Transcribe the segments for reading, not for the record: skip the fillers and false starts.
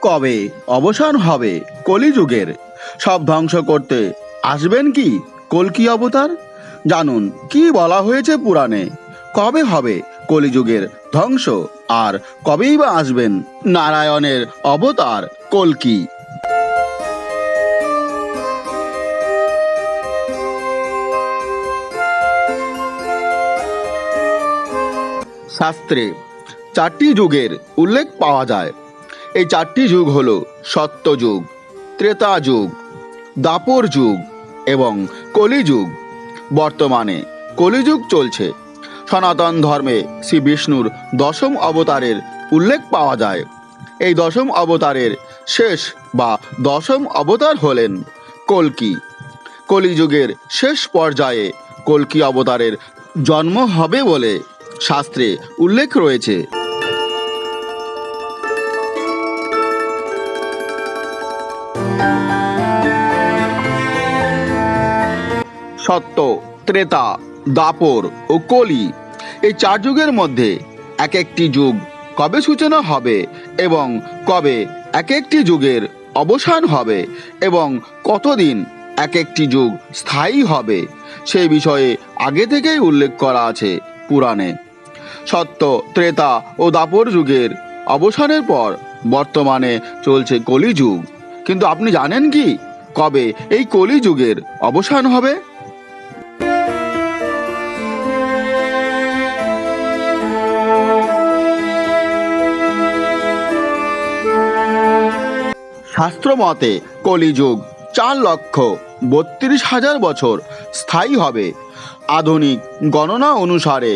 কবে অবসান হবে কলিযুগের? সব ধ্বংস করতে আসবেন কি কল্কি অবতার? জানুন কি বলা হয়েছে পুরাণে। কবে হবে কলিযুগের ধ্বংস, আর কবেই বা আসবেন নারায়ণের অবতার কল্কি? শাস্ত্রে চারটি যুগের উল্লেখ পাওয়া যায়। এই চারটি যুগ হল সত্যযুগ, ত্রেতা যুগ, দাপর যুগ এবং কলিযুগ। বর্তমানে কলিযুগ চলছে। সনাতন ধর্মে শ্রী বিষ্ণুর দশম অবতারের উল্লেখ পাওয়া যায়। এই দশম অবতারের শেষ বা দশম অবতার হলেন কল্কি। কলিযুগের শেষ পর্যায়ে কল্কি অবতারের জন্ম হবে বলে শাস্ত্রে উল্লেখ রয়েছে। সত্য, ত্রেতা, দাপর ও কলি, এই চার যুগের মধ্যে এক একটি যুগ কবে সূচনা হবে এবং কবে এক একটি যুগের অবসান হবে এবং কতদিন এক একটি যুগ স্থায়ী হবে, সেই বিষয়ে আগে থেকেই উল্লেখ করা আছে পুরাণে। সত্য, ত্রেতা ও দাপর যুগের অবসানের পর বর্তমানে চলছে কলিযুগ। কিন্তু আপনি জানেন কি কবে এই কলিযুগের অবসান হবে? শাস্ত্র মতে কলিযুগ 4,32,000 বছর স্থায়ী হবে। আধুনিক গণনা অনুসারে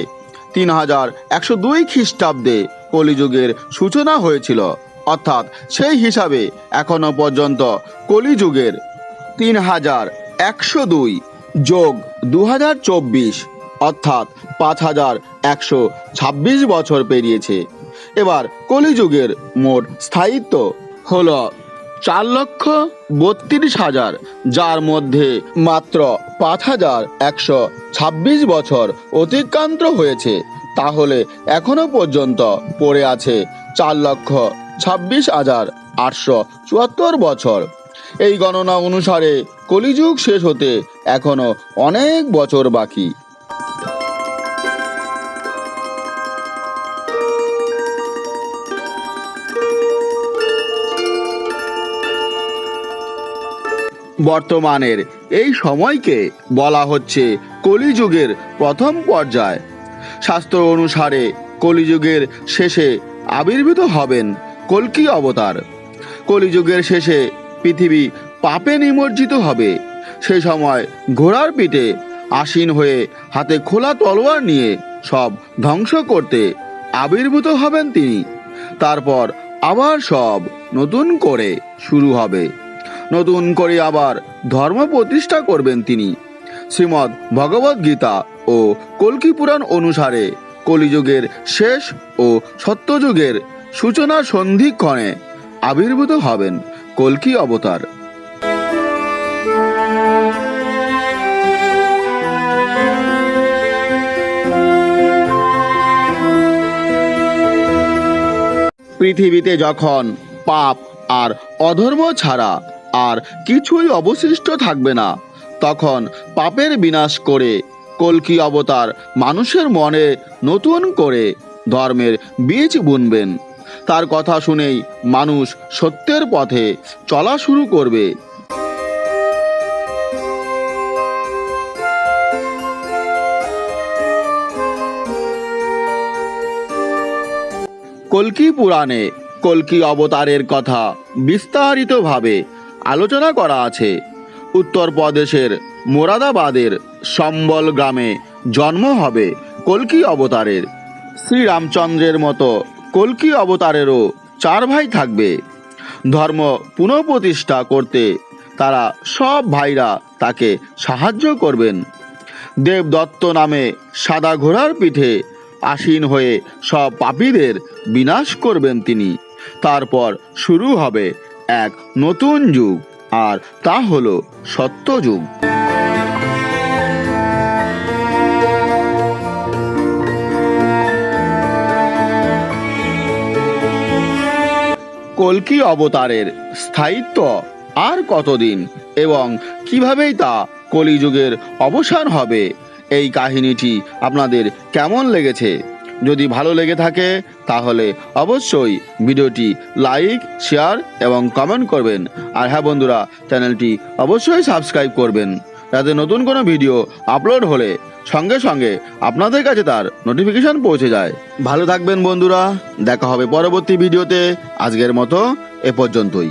3102 খ্রিস্টাব্দে কলিযুগের সূচনা হয়েছিল। অর্থাৎ সেই হিসাবে এখনো পর্যন্ত কলিযুগের 3102 যোগ 2024 অর্থাৎ 5126 বছর পেরিয়েছে। এবার কলিযুগের মোট স্থায়িত্ব হল 4,32,000, যার মধ্যে মাত্র 5,126 বছর অতিক্রান্ত হয়েছে। তাহলে এখনো পর্যন্ত পড়ে আছে 4,26,874 বছর। এই গণনা অনুসারে কলিযুগ শেষ হতে এখনো অনেক বছর বাকি। বর্তমানের এই সময়কে বলা হচ্ছে কলিযুগের প্রথম পর্যায়। শাস্ত্র অনুসারে কলিযুগের শেষে আবির্ভূত হবেন কল্কি অবতার। কলিযুগের শেষে পৃথিবী পাপে নিমজ্জিত হবে। সেই সময় ঘোড়ার পিঠে আসীন হয়ে হাতে খোলা তলোয়ার নিয়ে সব ধ্বংস করতে আবির্ভূত হবেন তিনি। তারপর আবার সব নতুন করে শুরু হবে। নতুন করে আবার ধর্ম প্রতিষ্ঠা করবেন তিনি। শ্রীমদ্ ভগবদ্ গীতা ও কল্কি পুরাণ অনুসারে কলিযুগের শেষ ও সত্যযুগের সূচনার সন্ধিক্ষণে আবির্ভূত হবেন কল্কি অবতার। পৃথিবীতে যখন পাপ আর অধর্ম ছাড়া আর কিছুই অবশিষ্ট থাকবে না, তখন পাপের বিনাশ করে কল্কি অবতার মানুষের মনে নতুন করে ধর্মের বীজ বুনবেন। তার কথা শুনেই মানুষ সত্যের পথে চলা শুরু করবে। কল্কি পুরাণে কল্কি অবতারের কথা বিস্তারিতভাবে আলোচনা করা আছে। উত্তরপ্রদেশের মোরাদাবাদের সম্বল গ্রামে জন্ম হবে কল্কি অবতারের। শ্রীরামচন্দ্রের মতো কল্কি অবতারেরও 4 ভাই থাকবে। ধর্ম পুনঃপ্রতিষ্ঠা করতে তারা সব ভাইরা তাকে সাহায্য করবেন। দেবদত্ত নামে সাদা ঘোড়ার পিঠে আসীন হয়ে সব পাপীদের বিনাশ করবেন তিনি। তারপর শুরু হবে এক নতুন যুগ, আর তা হলো সত্যযুগ। কল্কি অবতারের স্থায়িত্ব আর কতদিন এবং কিভাবেই তা কলিযুগের অবসান হবে, এই কাহিনীটি আপনাদের কেমন লেগেছে? যদি ভালো লেগে থাকে তাহলে অবশ্যই ভিডিওটি লাইক, শেয়ার এবং কমেন্ট করবেন। আর হ্যাঁ বন্ধুরা, চ্যানেলটি অবশ্যই সাবস্ক্রাইব করবেন, যাতে নতুন কোনো ভিডিও আপলোড হলে সঙ্গে সঙ্গে আপনাদের কাছে তার নোটিফিকেশন পৌঁছে যায়। ভালো থাকবেন বন্ধুরা, দেখা হবে পরবর্তী ভিডিওতে। আজকের মতো এ পর্যন্তই।